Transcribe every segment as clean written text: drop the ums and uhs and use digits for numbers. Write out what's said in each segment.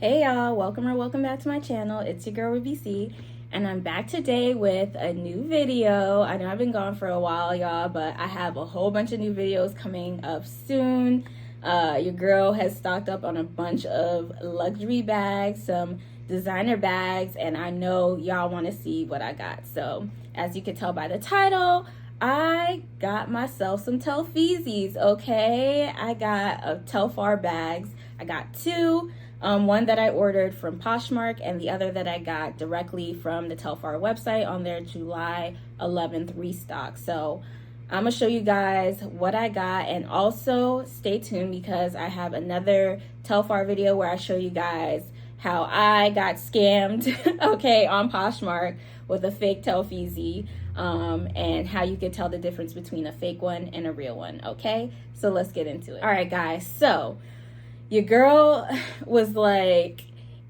Hey y'all, welcome back to my channel. It's your girl RubyC, and I'm back today with a new video. I know I've been gone for a while, y'all, but I have a whole bunch of new videos coming up soon. Your girl has stocked up on a bunch of luxury bags, some designer bags, and I know y'all want to see what I got. So as you can tell by the title, I got myself some Telfeezys, okay? I got Telfar bags. I got two. One that I ordered from Poshmark and the other that I got directly from the Telfar website on their July 11th restock. So I'm gonna show you guys what I got, and also stay tuned because I have another Telfar video where I show you guys how I got scammed, okay, on Poshmark with a fake Telfeezy, and how you can tell the difference between a fake one and a real one, okay? So let's get into it. All right, guys, so your girl was like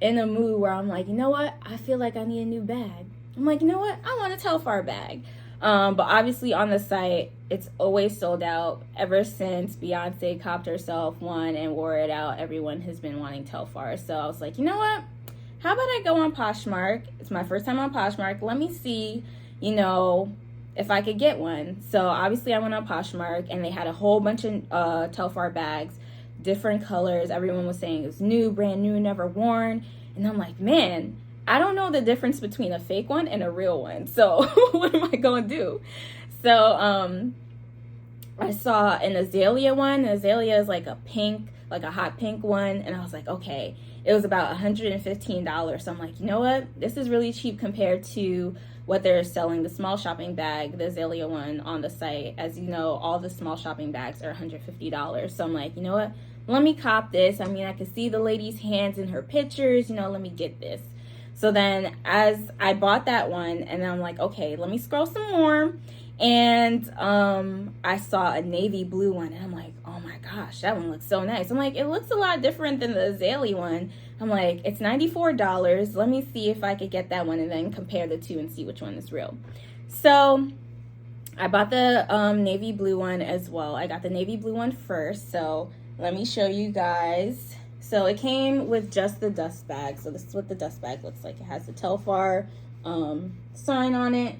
in a mood where I'm like, you know what? I feel like I need a new bag. I'm like, you know what? I want a Telfar bag. But obviously on the site, it's always sold out. Ever since Beyonce copped herself one and wore it out, everyone has been wanting Telfar. So I was like, you know what? How about I go on Poshmark? It's my first time on Poshmark. Let me see, you know, if I could get one. So obviously I went on Poshmark and they had a whole bunch of Telfar bags, different colors. Everyone was saying it was new, brand new, never worn. And I'm like, man, I don't know the difference between a fake one and a real one. So what am I going to do? So I saw an azalea one. An azalea is like a pink, like a hot pink one. And I was like, okay, it was about $115. So I'm like, you know what? This is really cheap compared to what they're selling the small shopping bag, the azalea one on the site. As you know, all the small shopping bags are $150. So I'm like, you know what? Let me cop this. I mean, I could see the lady's hands in her pictures, you know, let me get this. So then as I bought that one, and I'm like, okay, let me scroll some more. And I saw a navy blue one, and I'm like, oh my gosh, that one looks so nice. I'm like, it looks a lot different than the azalea one. I'm like, it's $94. Let me see if I could get that one and then compare the two and see which one is real. So I bought the navy blue one as well. I got the navy blue one first. So let me show you guys. So it came with just the dust bag. So this is what the dust bag looks like. It has the Telfar sign on it.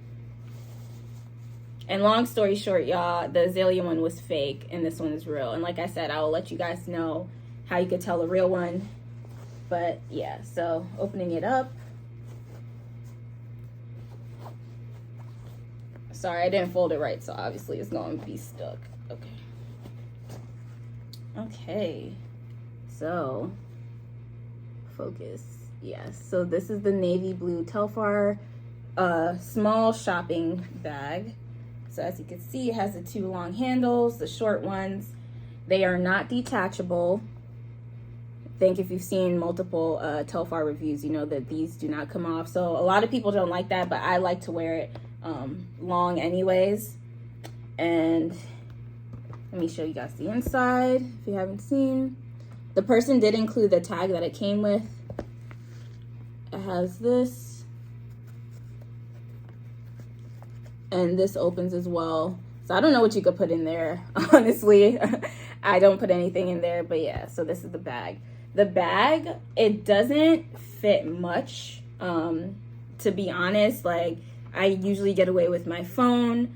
And long story short, y'all, the azalea one was fake and this one is real. And like I said, I will let you guys know how you could tell a real one. But yeah, so opening it up. Sorry, I didn't fold it right, so obviously it's going to be stuck. Okay, so focus. Yes, so this is the navy blue Telfar small shopping bag. So as you can see, it has the two long handles, the short ones. They are not detachable. I think if you've seen multiple Telfar reviews, you know that these do not come off. So a lot of people don't like that, but I like to wear it long anyways. And let me show you guys the inside if you haven't seen. The person did include the tag that it came with. It has this. And this opens as well. So I don't know what you could put in there, honestly. I don't put anything in there, but yeah, so this is the bag. The bag, it doesn't fit much, to be honest. Like, I usually get away with my phone.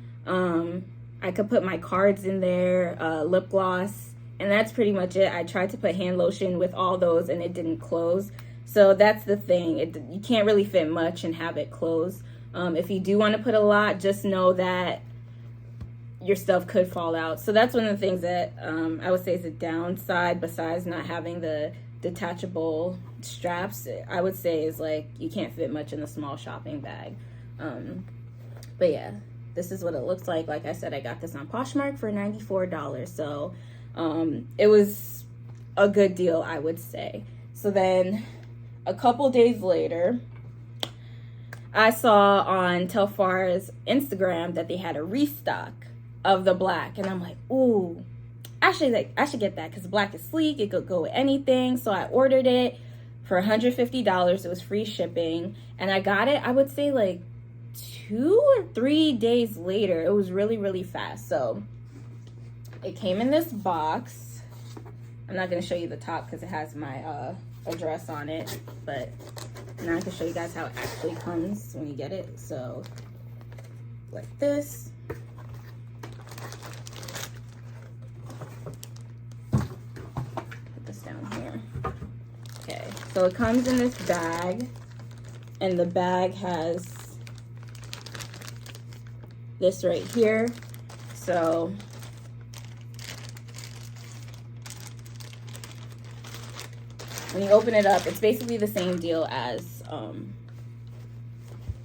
I could put my cards in there, lip gloss, and that's pretty much it. I tried to put hand lotion with all those and it didn't close. So that's the thing. You can't really fit much and have it close. If you do want to put a lot, just know that your stuff could fall out. So that's one of the things that I would say is a downside, besides not having the detachable straps, I would say is like you can't fit much in a small shopping bag. But yeah, this is what it looks like. Like I said, I got this on Poshmark for $94. So it was a good deal, I would say. So then a couple days later, I saw on Telfar's Instagram that they had a restock of the black, and I'm like, ooh, I should get that because black is sleek. It could go with anything. So I ordered it for $150. It was free shipping, and I got it, I would say like 2 or 3 days later. It was really, really fast. So it came in this box. I'm not going to show you the top because it has my address on it, but now I can show you guys how it actually comes when you get it. So like this. Put this down here. Okay, so it comes in this bag, and the bag has this right here. So when you open it up, it's basically the same deal as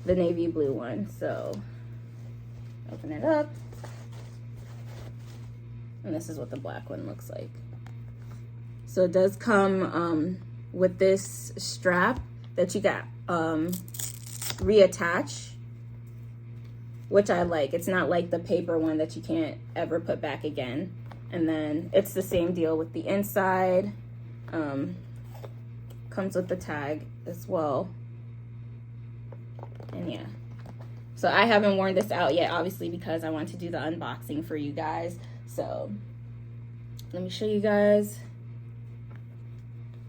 the navy blue one. So open it up, and this is what the black one looks like. So it does come with this strap that you got reattach, which I like. It's not like the paper one that you can't ever put back again. And then it's the same deal with the inside. Comes with the tag as well. And yeah, so I haven't worn this out yet, obviously, because I want to do the unboxing for you guys. So let me show you guys,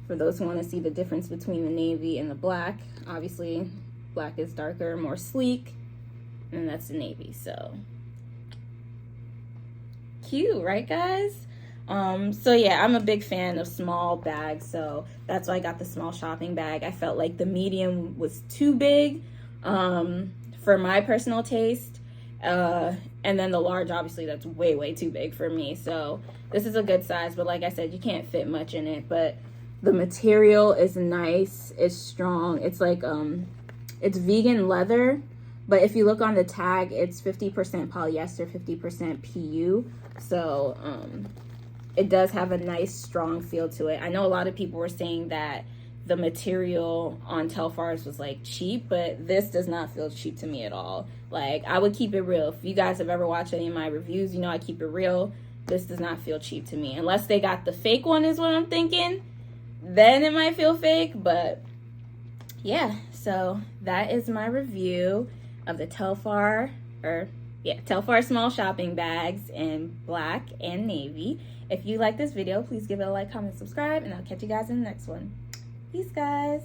for those who want to see the difference between the navy and the black. Obviously black is darker, more sleek, and that's the navy. So cute, right guys? So yeah, I'm a big fan of small bags, so that's why I got the small shopping bag. I felt like the medium was too big for my personal taste, and then the large, obviously that's way too big for me. So this is a good size, but like I said, you can't fit much in it. But the material is nice, it's strong. It's like it's vegan leather, but if you look on the tag, it's 50% polyester, 50% PU. So it does have a nice strong feel to it. I know a lot of people were saying that the material on Telfar's was like cheap, but this does not feel cheap to me at all. Like, I would keep it real. If you guys have ever watched any of my reviews, you know I keep it real. This does not feel cheap to me. Unless they got the fake one is what I'm thinking. Then it might feel fake, but yeah. So that is my review of the Telfar, Telfar small shopping bags in black and navy. If you like this video, please give it a like, comment, subscribe, and I'll catch you guys in the next one. Peace, guys.